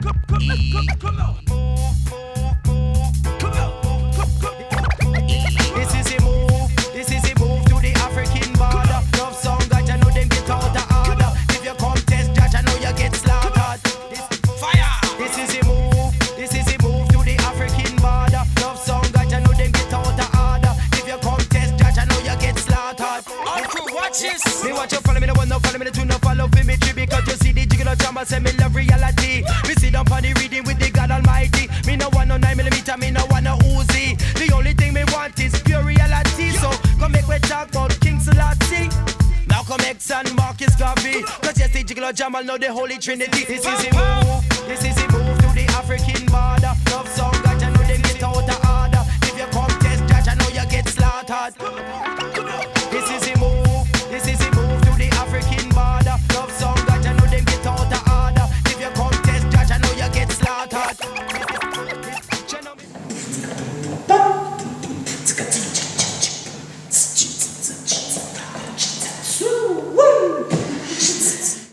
Come on. This is a move. This is a move to the African border. Love song, God, I know them get out of order. If you come test, judge, I know you get slaughtered. Fire. This is a move. This is a move to the African border. Love song, God, I know them get out of order. If you come test, judge, I know you get slaughtered. All crew, watch this. Me watch you follow me, the one no follow me, the two no follow me tree. Because you see the jiggle of drama, say me love reality. Me sit down for the reading with the God Almighty. Me no want no 9mm, me no want no Uzi. The only thing me want is pure reality. So come make we talk about King Selassie, Malcolm X and Marcus Garvey. Cause yes, the jiggle of Jamal know the Holy Trinity. This is a move. This is a move to the African border. Love song, God, I know them get out of order. If you come test, judge, I know you get slaughtered.